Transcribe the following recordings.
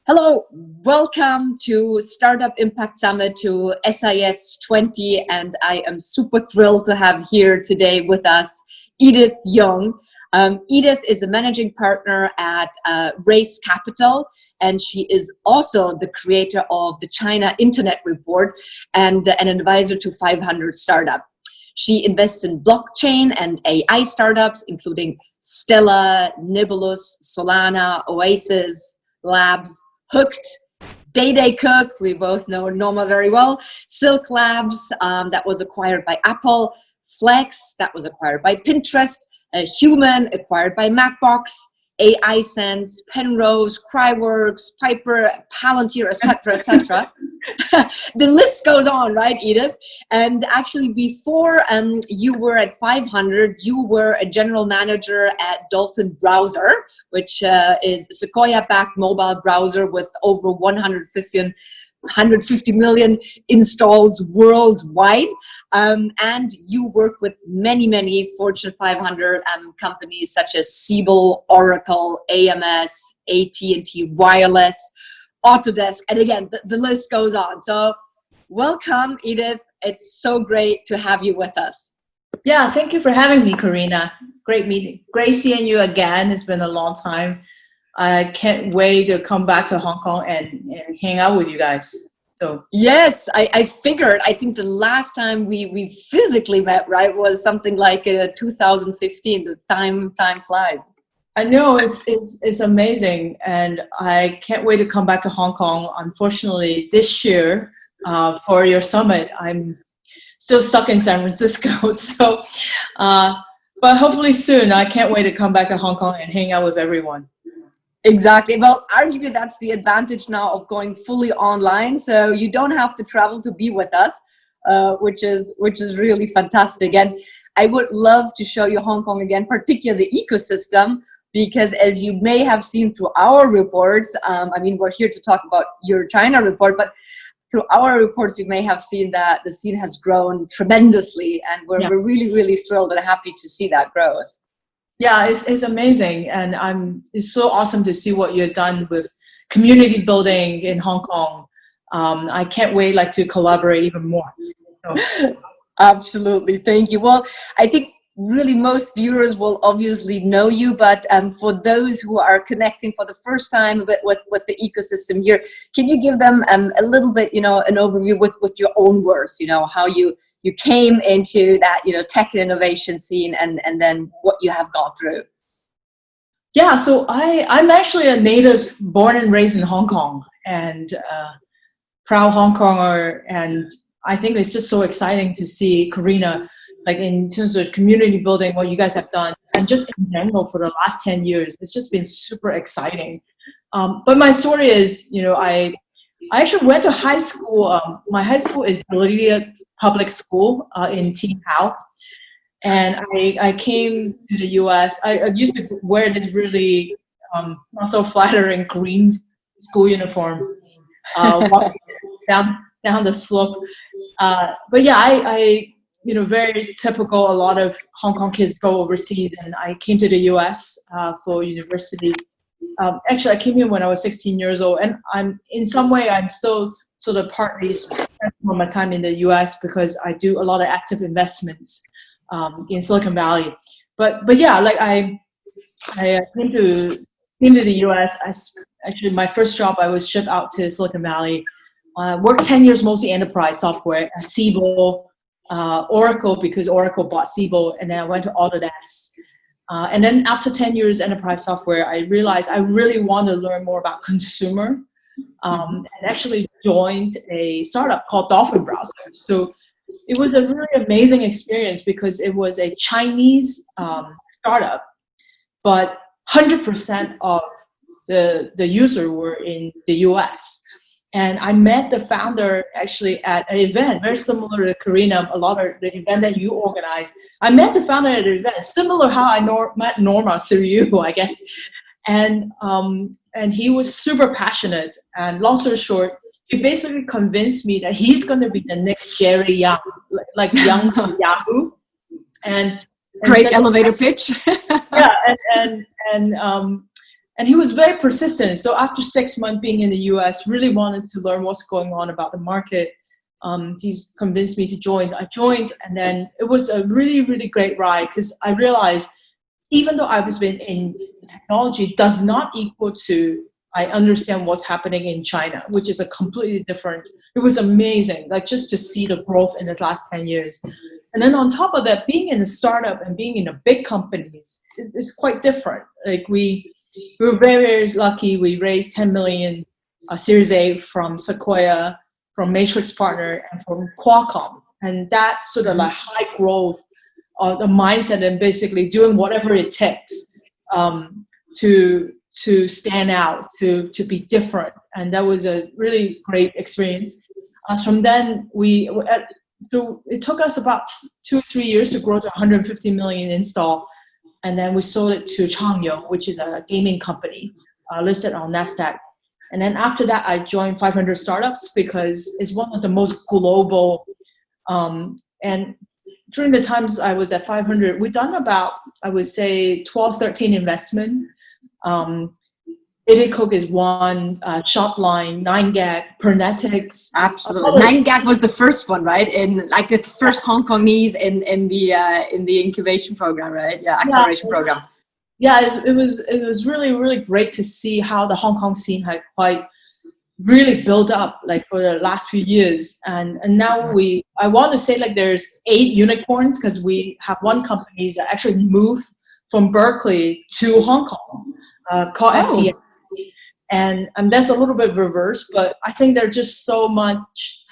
Hello, welcome to Startup Impact Summit to SIS 20, and I am super thrilled to have here today with us Edith Young. Edith is a managing partner at Race Capital, and she is also the creator of the China Internet Report and an advisor to 500 startups. She invests in blockchain and AI startups, including Stella, Nibulus, Solana, Oasis, Labs, Hooked, Day Cook, we both know Norma very well, Silk Labs, that was acquired by Apple, Flex, that was acquired by Pinterest, Human, acquired by Mapbox, AI Sense, Penrose, Cryworks, Piper, Palantir, etc., etc. The list goes on, right, Edith? And actually, before you were at 500, you were a general manager at Dolphin Browser, which is a Sequoia-backed mobile browser with over 150 million installs worldwide. And you work with many Fortune 500 companies such as Siebel, Oracle, AMS, AT&T Wireless, Autodesk, and again, the list goes on. So welcome, Edith. It's so great to have you with us. Yeah, thank you for having me, Karena. Great meeting. Great seeing you again. It's been a long time. I can't wait to come back to Hong Kong and hang out with you guys. So yes, I figured. I think the last time we physically met, right, was something like 2015. The time flies. I know it's amazing, and I can't wait to come back to Hong Kong. Unfortunately, this year for your summit, I'm still stuck in San Francisco. So, but hopefully soon, I can't wait to come back to Hong Kong and hang out with everyone. Exactly. Well, arguably that's the advantage now of going fully online. So you don't have to travel to be with us, which is really fantastic. And I would love to show you Hong Kong again, particularly the ecosystem, because as you may have seen through our reports, I mean, we're here to talk about your China report, but through our reports, you may have seen that the scene has grown tremendously, and we're really thrilled and happy to see that growth. Yeah, it's amazing, and it's so awesome to see what you've done with community building in Hong Kong. I can't wait to collaborate even more. So. Absolutely, thank you. Well, I think really most viewers will obviously know you, but for those who are connecting for the first time a bit with the ecosystem here, can you give them a little bit, an overview with your own words, how you came into that, tech and innovation scene, and then what you have gone through? Yeah, so I'm actually a native, born and raised in Hong Kong, and proud Hong Konger, and I think it's just so exciting to see Karena, in terms of community building, what you guys have done, and just in general for the last 10 years, it's just been super exciting. But my story is, I actually went to high school. My high school is Belin Public School in Teen House. And I came to the US. I used to wear this really not so flattering green school uniform, walking down the slope. But yeah, I very typical. A lot of Hong Kong kids go overseas, and I came to the US for university. Actually, I came here when I was 16 years old, and I'm still sort of partly spending my time in the US because I do a lot of active investments in Silicon Valley. But yeah, I came to the US. Actually, my first job, I was shipped out to Silicon Valley. Worked 10 years mostly enterprise software at Siebel, Oracle, because Oracle bought Siebel, and then I went to Autodesk. And then after 10 years enterprise software, I realized I really want to learn more about consumer, and actually joined a startup called Dolphin Browser. So it was a really amazing experience because it was a Chinese startup, but 100% of the user were in the US. And I met the founder actually at an event very similar to Karena, a lot of the event that you organized. I met the founder at an event, similar how I met Norma through you, I guess. And he was super passionate. And long story short, he basically convinced me that he's going to be the next Jerry Yang, like Young from Yahoo. And great elevator pitch. Yeah, and And he was very persistent. So after 6 months being in the US, really wanted to learn what's going on about the market. He's convinced me to join. I joined, and then it was a really, really great ride, because I realized even though I was been in technology does not equal to I understand what's happening in China, which is a completely different. It was amazing, like just to see the growth in the last 10 years. And then on top of that, being in a startup and being in a big companies is quite different. Like we were very, very lucky. We raised 10 million Series A from Sequoia, from Matrix Partner, and from Qualcomm. And that sort of like high growth, the mindset, and basically doing whatever it takes to stand out, to be different. And that was a really great experience. From then, so it took us about 2 or 3 years to grow to 150 million install. And then we sold it to Changyou, which is a gaming company listed on NASDAQ. And then after that, I joined 500 Startups because it's one of the most global. And during the times I was at 500, we've done about, I would say, 12, 13 investment. Coke is one, Shopline, 9gag, Pernetics. Absolutely. 9gag was the first one, right? In like the first Hong Kongese in the incubation program, right? Yeah, acceleration program. Yeah, it was really, really great to see how the Hong Kong scene had quite really built up like for the last few years. And now I want to say like there's 8 unicorns, because we have one company that actually moved from Berkeley to Hong Kong, called FTX. And that's a little bit reverse, but I think there's just so much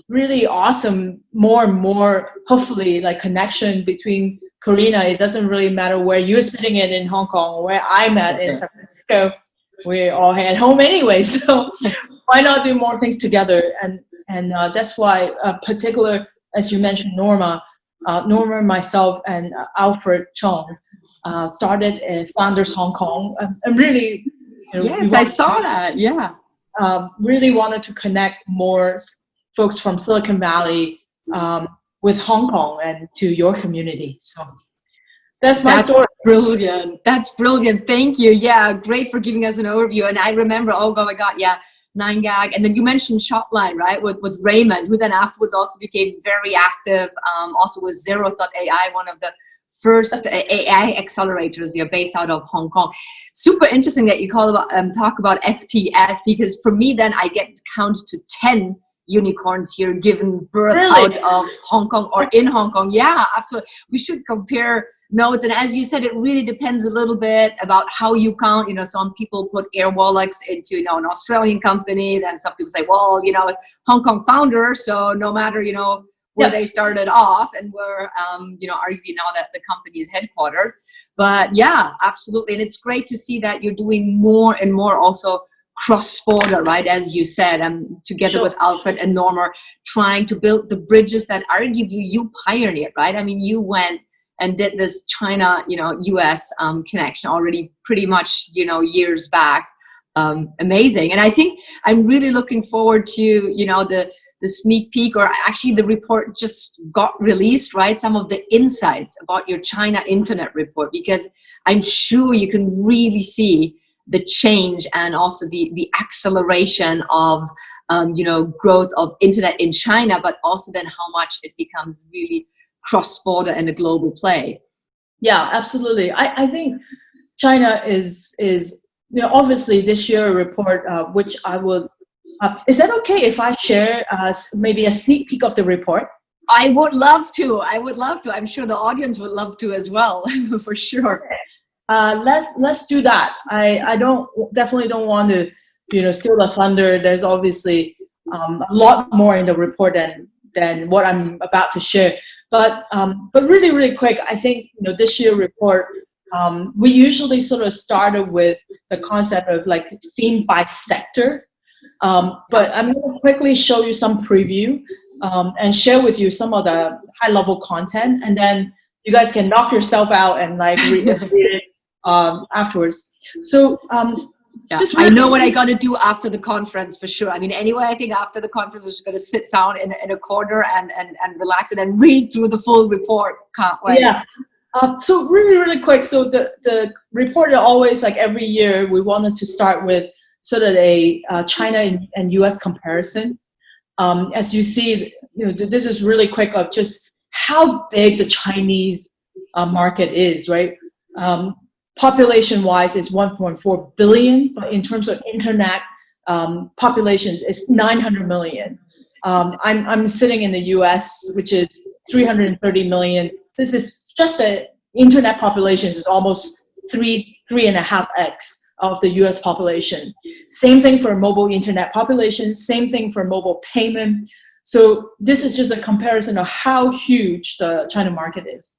really awesome, more and more, hopefully, like connection between Karena. It doesn't really matter where you're sitting in Hong Kong or where I'm at in San Francisco. We're all at home anyway, so why not do more things together? And that's why, particular, as you mentioned, Norma, myself, and Alfred Chong started Founders Hong Kong. And really, yes, I saw that. Yeah, really wanted to connect more folks from Silicon Valley with Hong Kong and to your community. So that's my story. Brilliant. That's brilliant. Thank you. Yeah, great for giving us an overview. And I remember, oh my God, yeah, 9gag. And then you mentioned Shopline, right, with Raymond, who then afterwards also became very active, also with Zeroth.ai, one of the first AI accelerators based out of Hong Kong. Super interesting that you talk about FTS, because for me then I get to count to 10 unicorns here given birth out of Hong Kong or in Hong Kong. Yeah, absolutely. We should compare notes. And as you said, it really depends a little bit about how you count. Some people put Airwallex into, an Australian company. Then some people say, well, Hong Kong founder. So no matter, where they started off and where, arguably now that the company is headquartered. But yeah, absolutely. And it's great to see that you're doing more and more also cross-border, right? As you said, together with Alfred and Norma, trying to build the bridges that arguably you pioneered, right? I mean, you went and did this China, US connection already pretty much, years back. Amazing. And I think I'm really looking forward to, the sneak peek, or actually the report just got released, right? Some of the insights about your China Internet report, because I'm sure you can really see the change and also the acceleration of, growth of internet in China, but also then how much it becomes really cross-border and a global play. Yeah, absolutely. I think China is obviously this year report, which I will. Is that okay if I share maybe a sneak peek of the report? I would love to. I'm sure the audience would love to as well, for sure. Let's do that. I definitely don't want to steal the thunder. There's obviously a lot more in the report than what I'm about to share. But really, really quick, I think this year report, we usually sort of started with the concept of like theme by sector. But I'm going to quickly show you some preview and share with you some of the high-level content, and then you guys can knock yourself out and like read it afterwards. So I know what I got to do after the conference for sure. I mean, anyway, I think after the conference, I'm just going to sit down in a corner and relax and then read through the full report. Can't wait. Yeah. So really, really quick. So the report always, like every year, we wanted to start with sort of a China and US comparison. As you see, this is really quick of just how big the Chinese market is, right? Population-wise, it's 1.4 billion, but in terms of internet population, it's 900 million. I'm sitting in the US, which is 330 million. This is just the internet population is almost 3.5x of the US population. Same thing for mobile internet population, same thing for mobile payment. So this is just a comparison of how huge the China market is.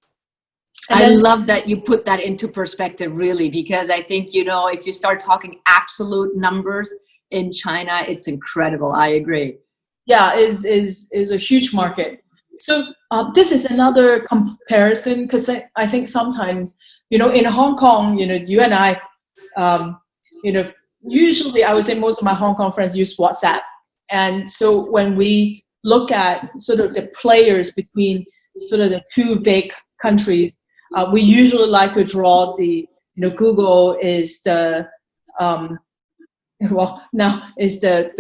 I love that you put that into perspective, really, because I think, if you start talking absolute numbers in China, it's incredible. I agree. Yeah, is a huge market. So this is another comparison, because I think sometimes, in Hong Kong, you and I, usually I would say most of my Hong Kong friends use WhatsApp. And so when we look at sort of the players between sort of the two big countries, we usually like to draw the, Google is the, now is the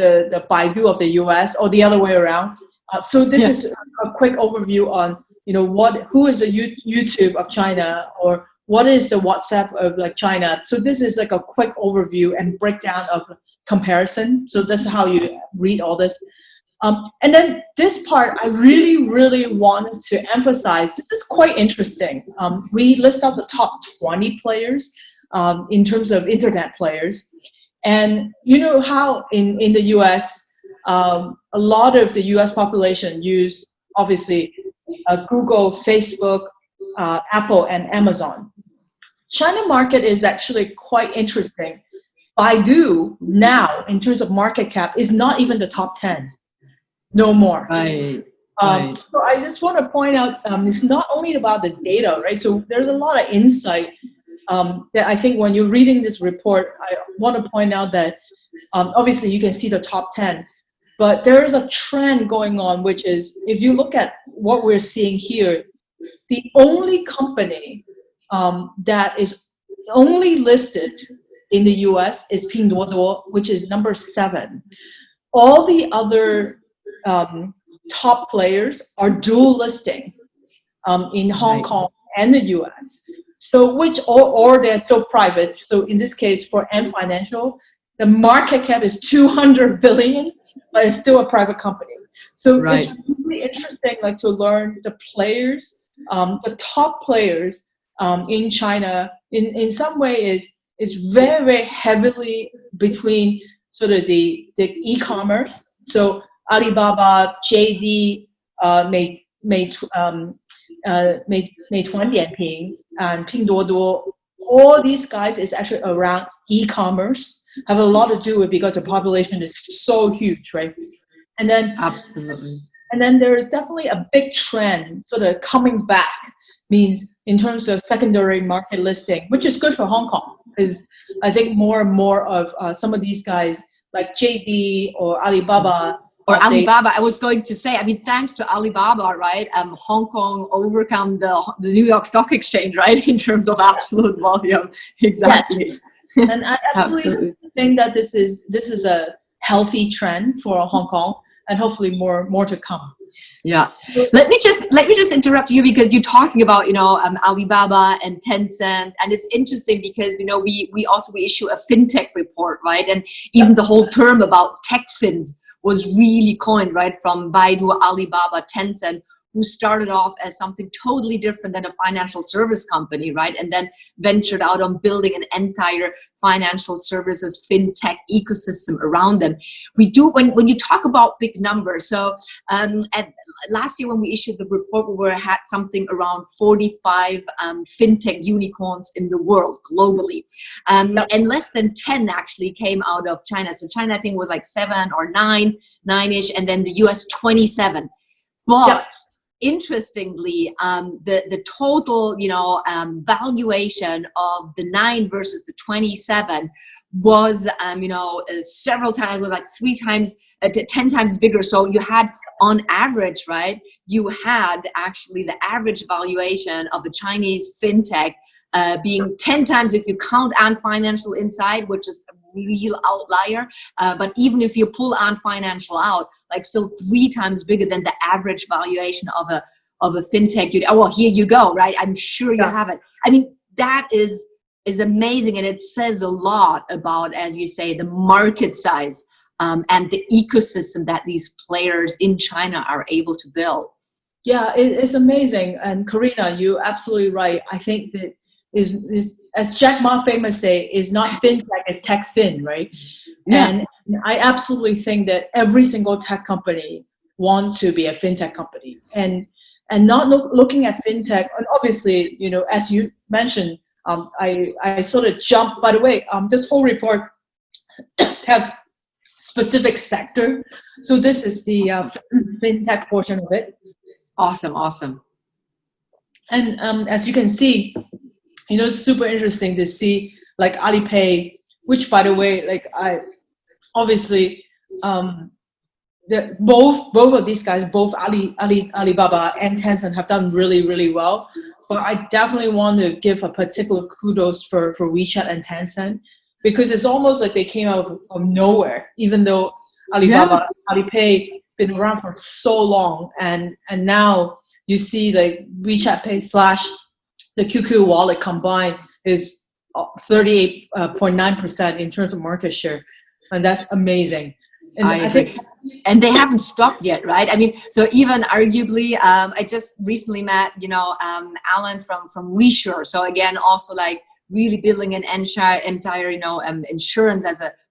Baidu of the US, or the other way around. So this is a quick overview on, who is the YouTube of China, or what is the WhatsApp of like China. So this is like a quick overview and breakdown of comparison. So that's how you read all this. And then this part, I really, really wanted to emphasize, this is quite interesting. We list out the top 20 players in terms of internet players. And you know how in the US, a lot of the US population use, obviously, Google, Facebook, Apple, and Amazon. China market is actually quite interesting. Baidu now, in terms of market cap, is not even the top 10. No more. Right. So I just want to point out, it's not only about the data, right? So there's a lot of insight that I think when you're reading this report, I want to point out that obviously you can see the top 10, but there is a trend going on, which is, if you look at what we're seeing here, the only company that is only listed in the US is Pinduoduo, which is number 7. All the other top players are dual listing in Hong Kong and the US. So or they're still private. So in this case, for M Financial, the market cap is 200 billion, but it's still a private company. So it's really interesting, like, to learn the players, the top players in China. In some way, is very, very heavily between sort of the e-commerce. So Alibaba, JD, Meituan Dianping, and Pinduoduo, all these guys is actually around e-commerce, have a lot to do with, because the population is so huge, right? And then absolutely. And then there is definitely a big trend sort of coming back, means in terms of secondary market listing, which is good for Hong Kong, because I think more and more of some of these guys like JD or Alibaba. I was going to say, I mean, thanks to Alibaba, right? Hong Kong overcome the New York Stock Exchange, right? In terms of absolute volume. Exactly. Yes. And I absolutely think that this is a healthy trend for Hong Kong, and hopefully more to come. Yeah. Let me just interrupt you, because you're talking about, Alibaba and Tencent, and it's interesting because, we issue a fintech report, right? And even the whole term about tech fins was really coined, right, from Baidu, Alibaba, Tencent, who started off as something totally different than a financial service company, right? And then ventured out on building an entire financial services fintech ecosystem around them. We do, when you talk about big numbers, so last year when we issued the report, we had something around 45 fintech unicorns in the world globally. And less than 10 actually came out of China. So China, I think, was like 7 or 9-ish, and then the US 27. But interestingly, the total, valuation of the 9 versus the 27 was, several times, was like 10 times bigger. So you had on average, right, you had actually the average valuation of a Chinese fintech being 10 times if you count Ant Financial inside, which is a real outlier. But even if you pull Ant Financial out, like still 3 times bigger than the average valuation of a fintech. Here you go, right? I'm sure you have it. I mean, that is amazing, and it says a lot about, as you say, the market size and the ecosystem that these players in China are able to build. Yeah, it's amazing. And Karena, you're absolutely right. I think that is as Jack Ma famous say, is not fintech, it's tech fin, right? Yeah. And I absolutely think that every single tech company wants to be a fintech company, and not looking at fintech. And obviously, as you mentioned, I sort of jumped. By the way, this whole report has specific sector, so this is the fintech portion of it. Awesome. And as you can see, it's super interesting to see like Alipay, which by the way, like I obviously both of these guys, both Alibaba and Tencent have done really, really well. But I definitely want to give a particular kudos for WeChat and Tencent, because it's almost like they came out of nowhere, even though Alibaba, Alipay been around for so long, and now you see like WeChat Pay / the QQ wallet combined is 38.9% in terms of market share, and that's amazing. And I think, and they haven't stopped yet, right? I mean, so even arguably, I just recently met, Alan from WeSure. So again, also like really building an entire, insurance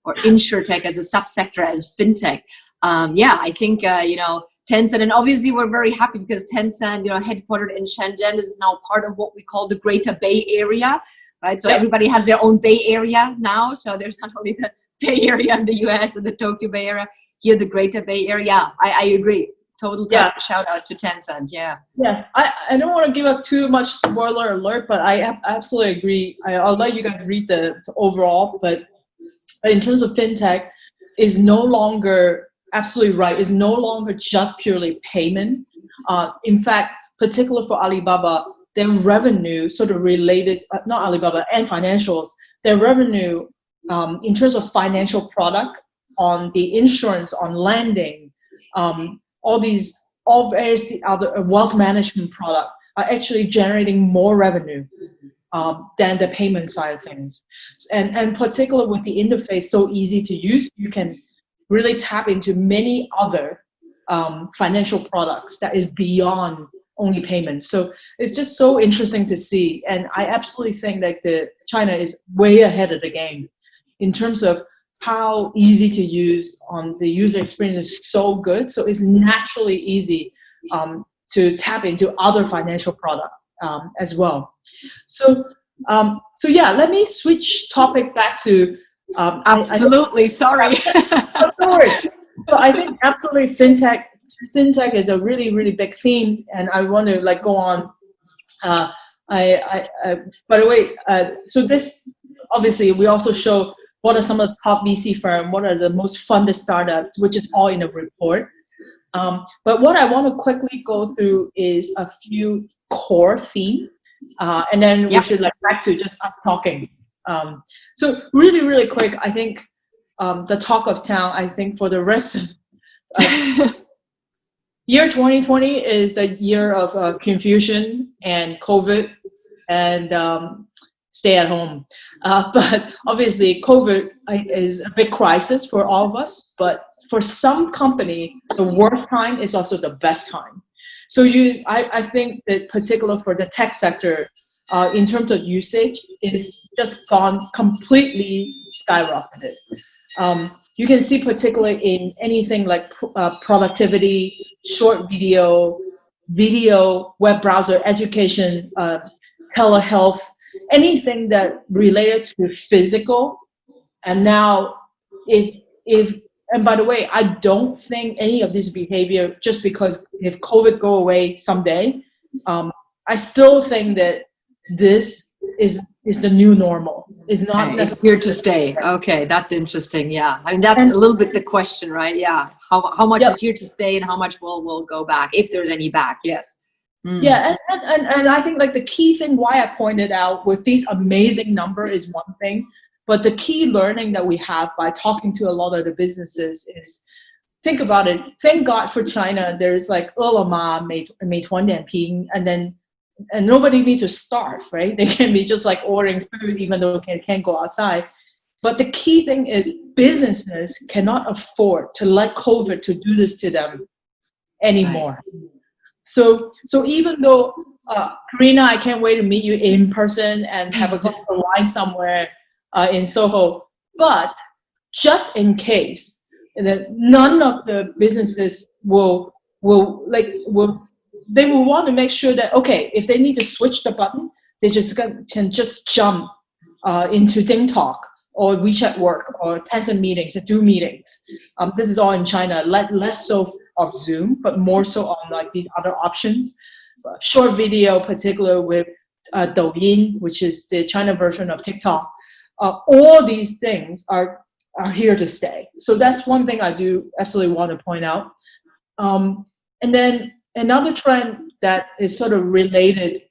or insurtech as a subsector, as fintech. I think, Tencent, and obviously we're very happy because Tencent, headquartered in Shenzhen, is now part of what we call the Greater Bay Area, right? So everybody has their own Bay Area now. So there's not only the Bay Area in the US and the Tokyo Bay Area, here the Greater Bay Area. I agree. Total shout out to Tencent. Yeah. I don't want to give up too much spoiler alert, but I absolutely agree. I'll let you guys read the overall, but in terms of fintech, is no longer absolutely right. Is no longer just purely payment. In fact, particularly for Alibaba, their revenue sort of related, not Alibaba and financials, their revenue in terms of financial product, on the insurance, on lending, all various other wealth management product are actually generating more revenue than the payment side of things. And particularly with the interface so easy to use, you can really tap into many other financial products that is beyond only payments. So it's just so interesting to see. And I absolutely think that China is way ahead of the game in terms of how easy to use. The user experience is so good. So it's naturally easy to tap into other financial products as well. So let me switch topic back to absolutely. Sorry. So I think absolutely fintech is a really, really big theme, and I want to like go on. By the way, so this obviously we also show what are some of the top VC firms, what are the most funded startups, which is all in a report. But what I want to quickly go through is a few core themes, and then we should like back to just us talking. So really, really quick, I think the talk of town, I think for the rest of year 2020 is a year of confusion and COVID and stay at home. But obviously COVID is a big crisis for all of us, but for some company, the worst time is also the best time. So I think that particular for the tech sector, in terms of usage, is just gone completely skyrocketed. You can see particularly in anything like productivity, short video, web browser, education, telehealth, anything that related to physical. And now and by the way, I don't think any of this behavior, just because if COVID go away someday, I still think that this the new normal. Is not Okay, it's necessarily here to stay. Okay, that's interesting. Yeah, I mean that's a little bit the question, right? Yeah, how much yeah, is here to stay and how much will go back, if there's any back? Yes. Mm. yeah, and I think like the key thing why I pointed out with these amazing number is one thing, but the key learning that we have by talking to a lot of the businesses is, think about it. Thank God for China. There's like Ele.me, Meituan Dianping, and nobody needs to starve, right? They can be just like ordering food even though they can't go outside. But the key thing is businesses cannot afford to let COVID to do this to them anymore. Right. So even though, Karena, I can't wait to meet you in person and have a glass of wine somewhere in Soho. But just in case, that none of the businesses will want to make sure that, okay, if they need to switch the button, they can just jump into DingTalk or WeChat Work or Tencent meetings and do meetings. This is all in China, less so of Zoom, but more so on like these other options. Short video, particular with Douyin, which is the China version of TikTok. All these things are here to stay. So that's one thing I do absolutely want to point out. And then another trend that is sort of related,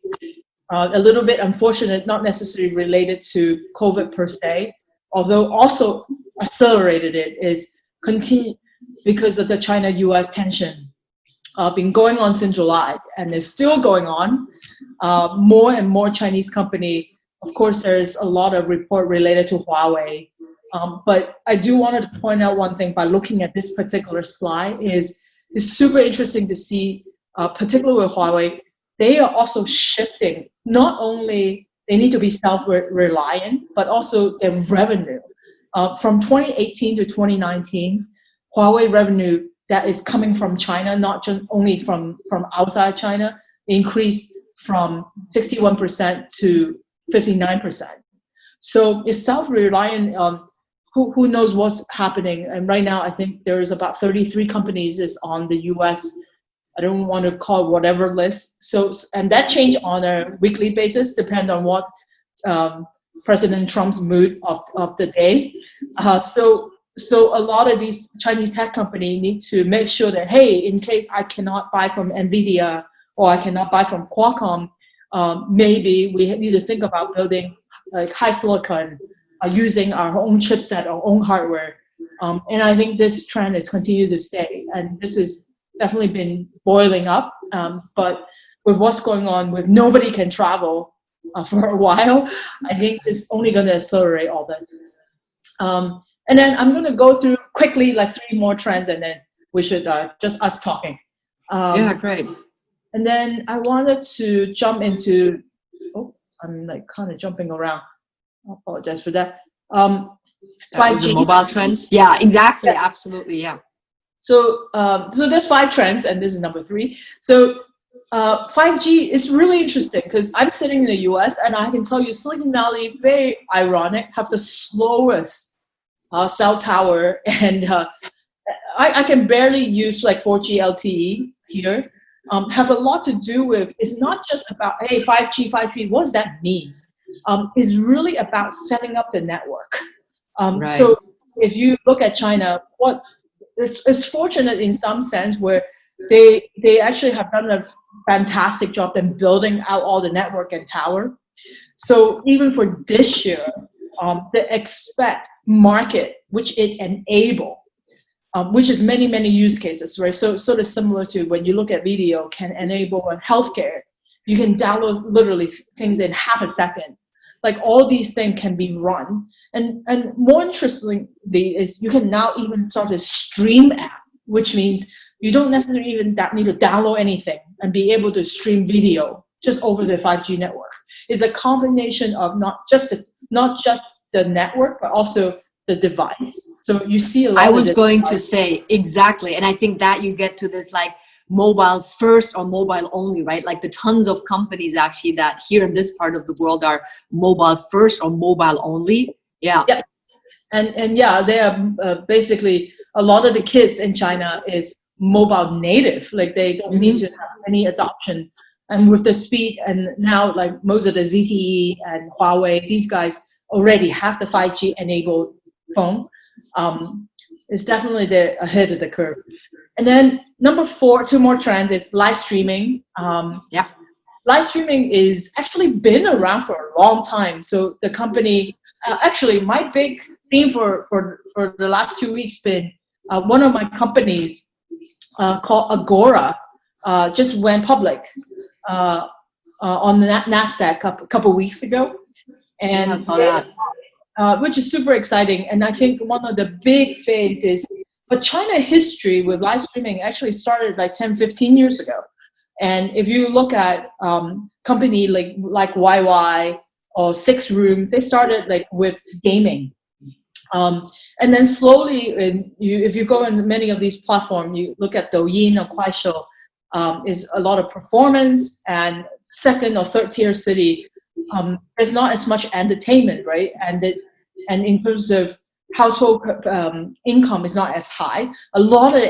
a little bit unfortunate, not necessarily related to COVID per se, although also accelerated it, is continue because of the China-US tension. Been going on since July and is still going on. More and more Chinese company, of course, there's a lot of report related to Huawei. But I do want to point out one thing by looking at this particular slide is it's super interesting to see, particularly with Huawei, they are also shifting. Not only they need to be self-reliant, but also their revenue. From 2018 to 2019, Huawei revenue that is coming from China, not just only from outside China, increased from 61% to 59%. So it's self-reliant. Who knows what's happening? And right now, I think there's about 33 companies is on the U.S. I don't want to call it whatever list. So, and that change on a weekly basis, depend on what President Trump's mood of the day. So a lot of these Chinese tech companies need to make sure that, hey, in case I cannot buy from NVIDIA or I cannot buy from Qualcomm, maybe we need to think about building like high silicon, using our own chipset, our own hardware. And I think this trend is continuing to stay. And this has definitely been boiling up. But with what's going on, with nobody can travel for a while, I think it's only going to accelerate all this. And then I'm going to go through quickly like 3 more trends, and then we should just us talking. Yeah, great. And then I wanted to jump into, I'm like kind of jumping around. I apologize for that. 5G. Mobile trends. Yeah, exactly. Yeah. Absolutely. Yeah. So there's 5 trends, and this is number 3. So 5G is really interesting because I'm sitting in the US, and I can tell you Silicon Valley, very ironic, have the slowest cell tower, and I can barely use like 4G LTE here. Have a lot to do with, it's not just about, hey, 5G, what does that mean? Is really about setting up the network. Right. So if you look at China, it's fortunate in some sense where they actually have done a fantastic job in building out all the network and tower. So even for this year, they expect market, which it enable, which is many use cases, right? So sort of similar to when you look at video, can enable healthcare. You can download literally things in half a second. Like all these things can be run. And more interestingly is you can now even start a stream app, which means you don't necessarily even need to download anything and be able to stream video just over the 5G network. It's a combination of not just the network, but also the device. So you see a lot. I was going to say exactly. And I think that you get to this like mobile first or mobile only, right? Like the tons of companies actually that here in this part of the world are mobile first or mobile only. Yeah. Yeah. And yeah, they are basically, a lot of the kids in China is mobile native. Like they don't need to have any adoption and with the speed, and now like most of the ZTE and Huawei, these guys already have the 5G enabled phone. It's definitely ahead of the curve. And then number 4, 2 more trends is live streaming. Live streaming is actually been around for a long time. So the company, actually my big theme for the last 2 weeks been one of my companies called Agora just went public on the NASDAQ a couple weeks ago. And I saw that. Which is super exciting. And I think one of the big things is, but China history with live streaming actually started like 10, 15 years ago. And if you look at company like YY or Six Room, they started like with gaming. And then slowly, if you go into many of these platforms, you look at Douyin or Kuaishou, is a lot of performance, and second or third tier city, there's not as much entertainment, right? And in terms of household income is not as high. A lot of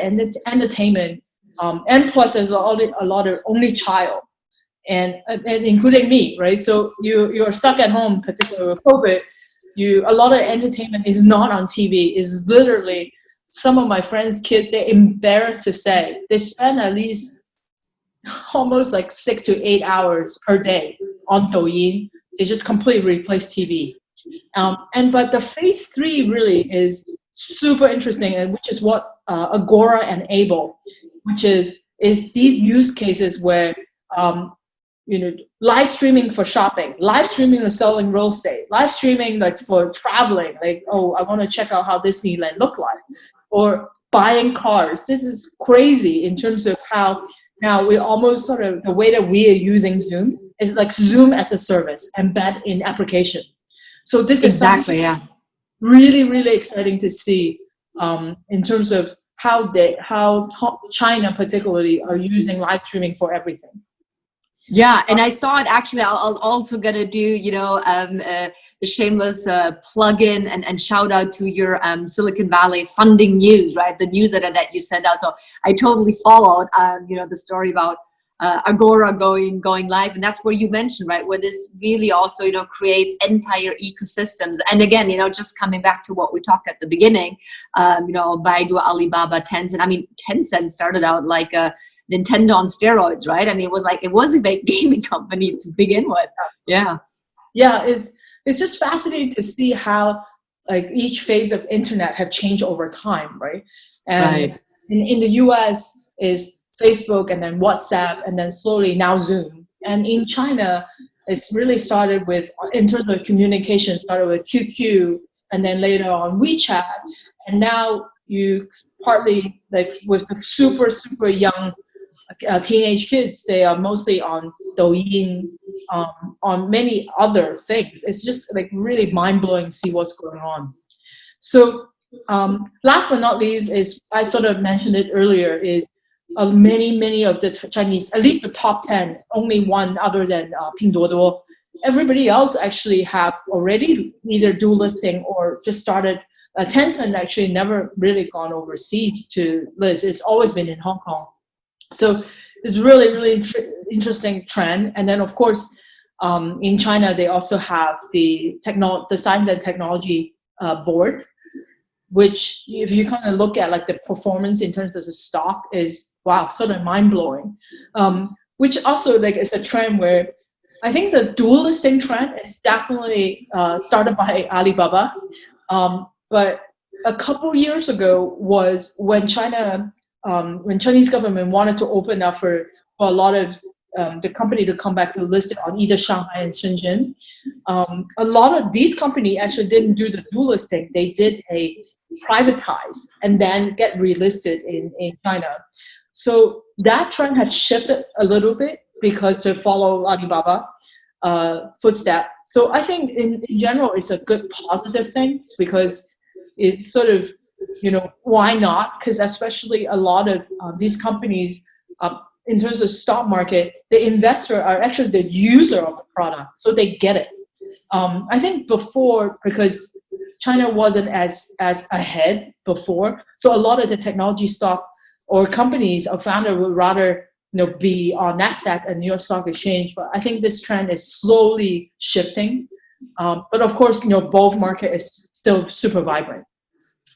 entertainment, and plus there's a lot of only child, and including me, right? So you're stuck at home, particularly with COVID. A lot of entertainment is not on TV. Is literally some of my friends' kids, they're embarrassed to say they spend at least almost like 6 to 8 hours per day on Douyin. They just completely replace TV. But the phase 3 really is super interesting, and which is what Agora enable, which is these use cases where live streaming for shopping, live streaming for selling real estate, live streaming like for traveling, like, oh, I want to check out how Disneyland look like, or buying cars. This is crazy in terms of how now we almost sort of, the way that we are using Zoom is like Zoom as a service embedded in application. So this is really, really exciting to see in terms of how China particularly are using live streaming for everything. Yeah, and I saw it actually. I'll also gonna do, a shameless plug-in and shout out to your Silicon Valley funding news, right? The newsletter that you sent out. So I totally followed, the story about Agora going live, and that's where you mentioned, right, where this really also, creates entire ecosystems. And again, just coming back to what we talked at the beginning, Baidu, Alibaba, Tencent. I mean, Tencent started out like a Nintendo on steroids, right? I mean, it was a big gaming company to begin with. Yeah. Yeah, it's just fascinating to see how like each phase of internet have changed over time, right? And in the US is Facebook, and then WhatsApp, and then slowly now Zoom. And in China, it's really started with, in terms of communication, started with QQ, and then later on WeChat, and now you partly like with the super, super young teenage kids, they are mostly on Douyin, on many other things. It's just like really mind-blowing to see what's going on. So last but not least is, I sort of mentioned it earlier, is many of the Chinese, at least the top 10, only one other than Pinduoduo. Everybody else actually have already either dual listing or just started. Tencent actually never really gone overseas to list. It's always been in Hong Kong. So it's really, really interesting trend. And then of course, in China, they also have the Science and Technology Board, which if you kind of look at like the performance in terms of the stock is, wow, sort of mind blowing. Which also like is a trend where I think the dual listing trend is definitely started by Alibaba. But a couple years ago was when Chinese government wanted to open up for a lot of the company to come back to list it on either Shanghai and Shenzhen. A lot of these companies actually didn't do the dual listing. They did a privatize and then get relisted in China. So that trend has shifted a little bit because to follow Alibaba footstep. So I think in general it's a good positive thing because it's sort of, why not? Because especially a lot of these companies, in terms of stock market, the investor are actually the user of the product, so they get it. I think before, because China wasn't as ahead before, so a lot of the technology stock or companies or founder would rather be on NASDAQ and New York Stock Exchange. But I think this trend is slowly shifting. But of course, both market is still super vibrant.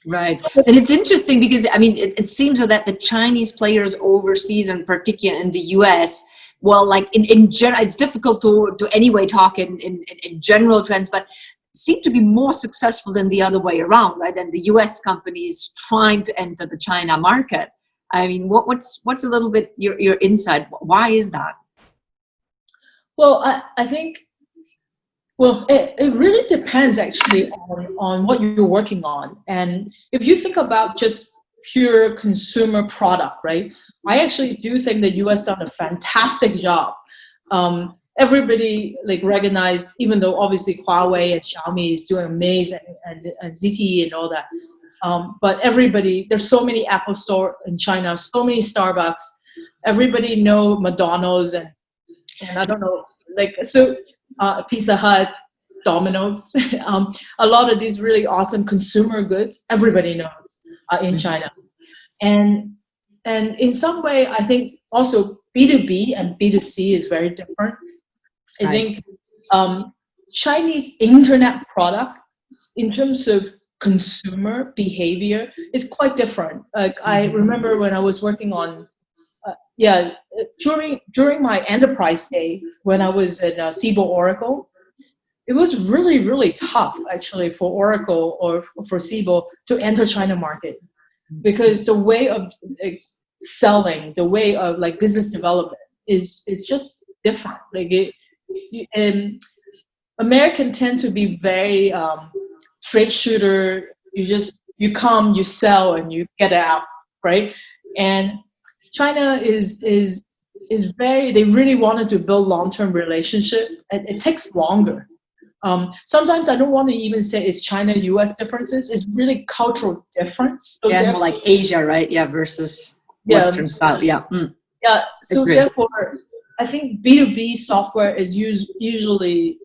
Right. And it's interesting because, I mean, it seems that the Chinese players overseas, and particularly in the US, well, like in general, it's difficult to anyway talk in general trends, but seem to be more successful than the other way around, right? Than the US companies trying to enter the China market. I mean, what's a little bit your insight? Why is that? Well, I think, well, it really depends actually on what you're working on. And if you think about just pure consumer product, right? I actually do think the US done a fantastic job. Everybody like recognized, even though obviously Huawei and Xiaomi is doing amazing, and ZTE and all that. But everybody, there's so many Apple store in China, so many Starbucks. Everybody know McDonald's and I don't know, like, so Pizza Hut, Domino's, a lot of these really awesome consumer goods, everybody knows in China. And in some way, I think also B2B and B2C is very different. I think Chinese internet product in terms of consumer behavior is quite different. Like I remember when I was working on, during my enterprise day when I was at Siebel Oracle, it was really, really tough actually for Oracle or for Siebel to enter China market, because the way of selling, the way of like business development is just different. Like American tend to be very straight shooter. You come, you sell, and you get out, right? And China is very, they really wanted to build long-term relationship, and it takes longer. Sometimes I don't want to even say it's China-US differences. It's really cultural difference. So more like Asia, right? Yeah, versus Western style. Yeah. Yeah. So therefore, I think B2B software is usually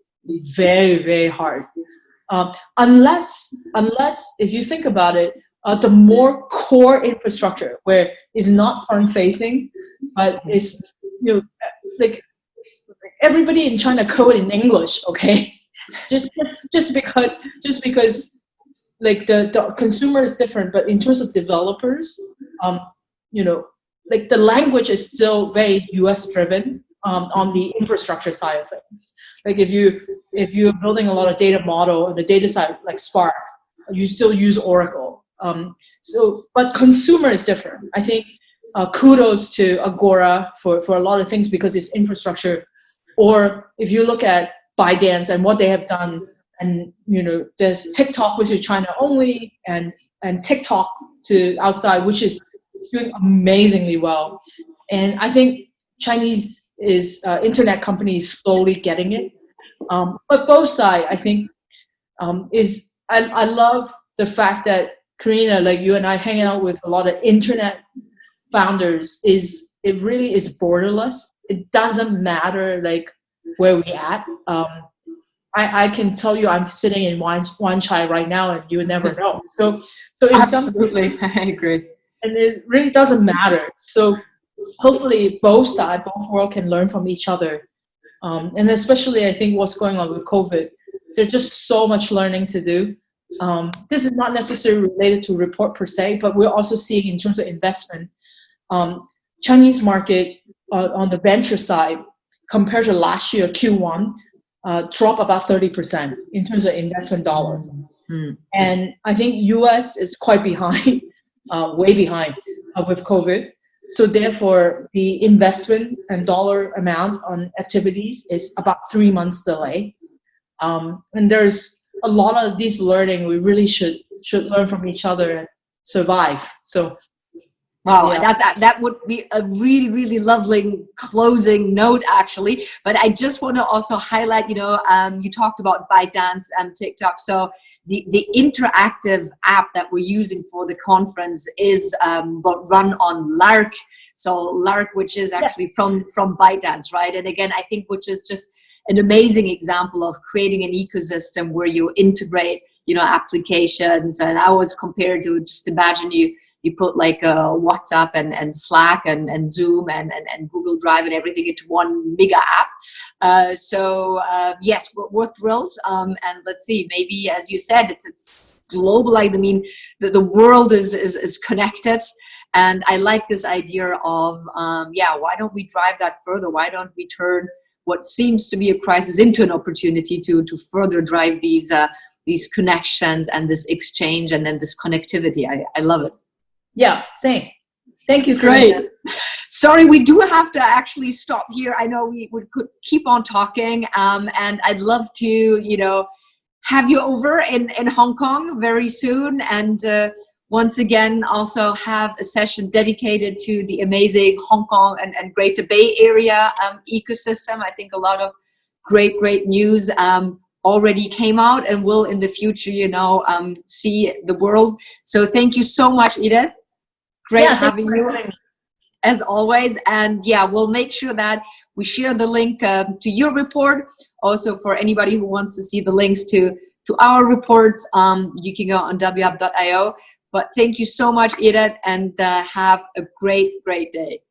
very, very hard. Unless if you think about it, the more core infrastructure where it's not front-facing, but it's like everybody in China code in English, okay? Just because like the consumer is different, but in terms of developers, like the language is still very US driven on the infrastructure side of things. Like if you're building a lot of data model on the data side, like Spark, you still use Oracle. But consumer is different. I think kudos to Agora for a lot of things because it's infrastructure. Or if you look at ByteDance and what they have done, and there's TikTok, which is China only, and TikTok to outside, which is doing amazingly well. And I think Chinese internet companies slowly getting it. But both sides, I think, I love the fact that Karena, like you and I hanging out with a lot of internet founders, it really is borderless. It doesn't matter like where we at. I can tell you I'm sitting in Wan Chai right now, and you would never know. So in absolutely, I agree. And it really doesn't matter. So hopefully both worlds can learn from each other. And especially I think what's going on with COVID, there's just so much learning to do. This is not necessarily related to report per se, but we're also seeing in terms of investment, Chinese market on the venture side compared to last year Q1 drop about 30% in terms of investment dollars. And I think US is quite behind, way behind with COVID. So therefore the investment and dollar amount on activities is about 3 months delay. And there's a lot of these learning we really should learn from each other and survive. So wow, yeah. That would be a really, really lovely closing note, actually. But I just want to also highlight, you talked about ByteDance and TikTok. So the interactive app that we're using for the conference is run on Lark. So Lark, which is actually from ByteDance, right? And again, I think which is just an amazing example of creating an ecosystem where you integrate, applications. And I always compare to just imagine you you put like WhatsApp and Slack and Zoom and Google Drive and everything into one mega app. Yes, we're thrilled. And let's see, maybe as you said, it's global. I mean, the world is connected. And I like this idea of, why don't we drive that further? Why don't we turn what seems to be a crisis into an opportunity to further drive these connections and this exchange and then this connectivity? I love it. Yeah, same. Thank you, Great. Karena. Sorry, we do have to actually stop here. I know we could keep on talking, and I'd love to, have you over in Hong Kong very soon, and once again also have a session dedicated to the amazing Hong Kong and Greater Bay Area ecosystem. I think a lot of great news already came out and will in the future, see the world. So thank you so much, Edith. Great having you as always. And we'll make sure that we share the link to your report. Also, for anybody who wants to see the links to our reports, you can go on WHub.io. But thank you so much, Edith, and have a great day.